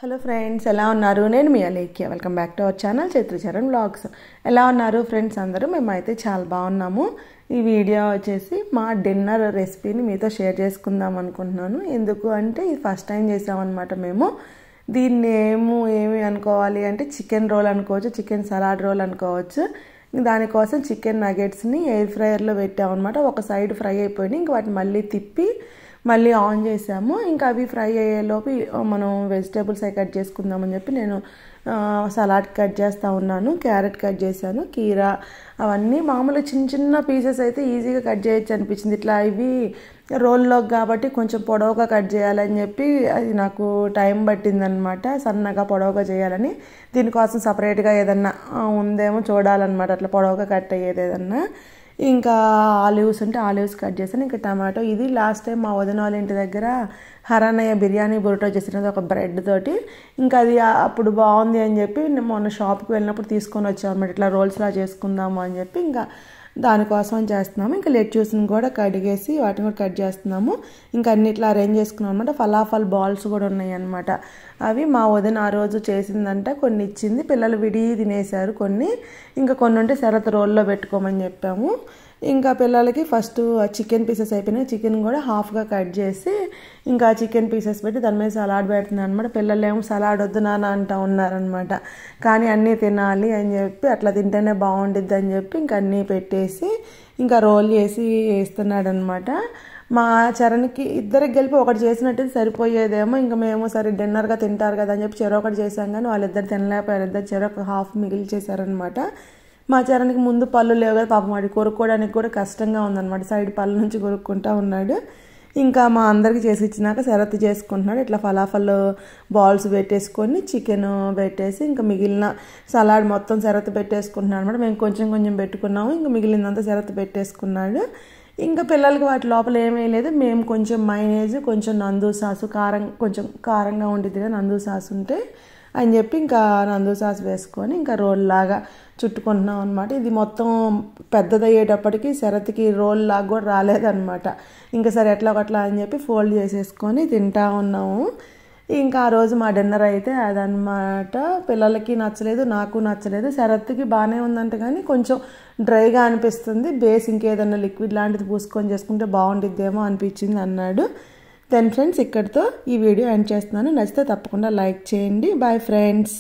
Hello friends, ఎలా ఉన్నారు? నేను మీ Alekhya. Welcome back to our channel Chaitracharan vlogs. ఎలా ఉన్నారు ఫ్రెండ్స్ అందరూ? మేమైతే చాలా బాగున్నాము. ఈ వీడియో వచ్చేసి మా డిన్నర్ రెసిపీని మీతో షేర్ చేసుకుందాం అనుకుంటున్నాను. ఎందుకు అంటే ఇది ఫస్ట్ టైం చేసామన్నమాట మేము. దీన్ని ఏమి అనుకోవాలి అంటే చికెన్ రోల్ అనుకోవచ్చు, చికెన్ సలాడ్ రోల్ అనుకోవచ్చు. దానికోసం చికెన్ నగెట్స్ని ఎయిర్ ఫ్రైయర్లో పెట్టామన్నమాట. ఒక సైడ్ ఫ్రై అయిపోయినాయి, ఇంక వాటిని మళ్ళీ తిప్పి మళ్ళీ ఆన్ చేసాము. ఇంకా అవి ఫ్రై అయ్యేలోపు మనం వెజిటేబుల్స్ అవి కట్ చేసుకుందామని చెప్పి నేను సలాడ్ కట్ చేస్తూ ఉన్నాను. క్యారెట్ కట్ చేశాను, కీరా, అవన్నీ మామూలు చిన్న చిన్న పీసెస్ అయితే ఈజీగా కట్ చేయొచ్చు అనిపించింది. ఇట్లా ఇవి రోల్లోకి కాబట్టి కొంచెం పొడవుగా కట్ చేయాలని చెప్పి అది నాకు టైం పట్టిందనమాట. సన్నగా పొడవుగా చేయాలని దీనికోసం సపరేట్గా ఏదన్నా ఉందేమో చూడాలన్నమాట, అట్లా పొడవుగా కట్ అయ్యేది ఏదన్నా. ఇంకా ఆలివ్స్ ఉంటే ఆలివ్స్ కట్ చేశాను. ఇంకా టమాటో, ఇది లాస్ట్ టైం మా వదిన వాళ్ళ ఇంటి దగ్గర హరానయ్య బిర్యానీ బురోటా చేసినది ఒక బ్రెడ్ తోటి. ఇంకా అది అప్పుడు బాగుంది అని చెప్పి మొన్న షాప్కి వెళ్ళినప్పుడు తీసుకొని వచ్చాము అన్నమాట. ఇట్లా రోల్స్లా చేసుకుందాము అని చెప్పి ఇంకా దానికోసం చేస్తున్నాము. ఇంకా లెట్యూస్ని కూడా కడిగేసి వాటిని కూడా కట్ చేస్తున్నాము. ఇంకా అన్నిట్లా అరేంజ్ చేసుకున్నాం అనమాట. ఫలాఫల్ బాల్స్ కూడా ఉన్నాయి అన్నమాట. అవి మా వదిన ఆ రోజు చేసిందంట, కొన్ని ఇచ్చింది. పిల్లలు విడి తినేశారు కొన్ని, ఇంకా కొన్ని ఉంటే శరత్ రోల్లో పెట్టుకోమని చెప్పాము. ఇంకా పిల్లలకి ఫస్ట్ చికెన్ పీసెస్ అయిపోయినాయి. చికెన్ కూడా హాఫ్గా కట్ చేసి ఇంకా చికెన్ పీసెస్ పెట్టి దాని మీద సలాడ్ పెడుతున్నాను అనమాట. పిల్లలు ఏమో సలాడ్ వద్దు నాన్న అంటూ ఉన్నారనమాట. కానీ అన్నీ తినాలి అని చెప్పి, అట్లా తింటేనే బాగుండిద్ది అని చెప్పి ఇంకా అన్నీ పెట్టేసి ఇంకా రోల్ చేసి వేస్తున్నాడు అనమాట. మా చరణ్కి ఇద్దరికి కలిపి ఒకటి చేసినట్టు సరిపోయేదేమో. ఇంకా మేము సరే డిన్నర్గా తింటారు కదా అని చెప్పి చెరొకటి చేసాం, కానీ వాళ్ళిద్దరు తినలేకపోయారు. ఇద్దరు చెరొక హాఫ్ మిగిల్చేశారనమాట. మా చరణ్కి ముందు పళ్ళు లేవు కదా పాపం, వాడి కొరుక్కోవడానికి కూడా కష్టంగా ఉందన్నమాట. సైడ్ పళ్ళు నుంచి కొరుక్కుంటూ ఉన్నాడు. ఇంకా మా అందరికి చేసి ఇచ్చినాక శరత్ చేసుకుంటున్నాడు. ఇట్లా ఫలాఫల్ బాల్స్ పెట్టేసుకొని చికెన్ పెట్టేసి ఇంకా మిగిలిన సలాడ్ మొత్తం శరత్ పెట్టేసుకుంటున్నాడు అనమాట. మేము కొంచెం కొంచెం పెట్టుకున్నాము, ఇంకా మిగిలినంతా శరత్ పెట్టేసుకున్నాడు. ఇంకా పిల్లలకి వాటి లోపల ఏమీ లేదు. మేము కొంచెం మైనేజ్, కొంచెం నందు సాసు, కొంచెం కారంగా ఉంటుంది కదా నందు సాసు ఉంటే అని చెప్పి ఇంకా నందు సాస్ వేసుకొని ఇంకా రోల్ లాగా చుట్టుకుంటున్నాం అనమాట. ఇది మొత్తం పెద్దదయ్యేటప్పటికి శరత్కి రోల్ లాగా కూడా రాలేదన్నమాట. ఇంకా సరే ఎట్లా ఒకట్లా అని చెప్పి ఫోల్డ్ చేసేసుకొని తింటా ఉన్నాము. ఇంకా ఆ రోజు మా డిన్నర్ అయితే అదనమాట. పిల్లలకి నచ్చలేదు, నాకు నచ్చలేదు. శరత్కి బాగానే ఉందంట, కానీ కొంచెం డ్రైగా అనిపిస్తుంది. బేస్ ఇంకేదన్నా లిక్విడ్ లాంటిది పూసుకొని చేసుకుంటే బాగుండిద్దేమో అనిపించింది అన్నాడు. దెన్ ఫ్రెండ్స్, ఇక్కడితో ఈ వీడియో ఎండ్ చేస్తున్నాను. నచ్చితే తప్పకుండా లైక్ చేయండి. Bye friends.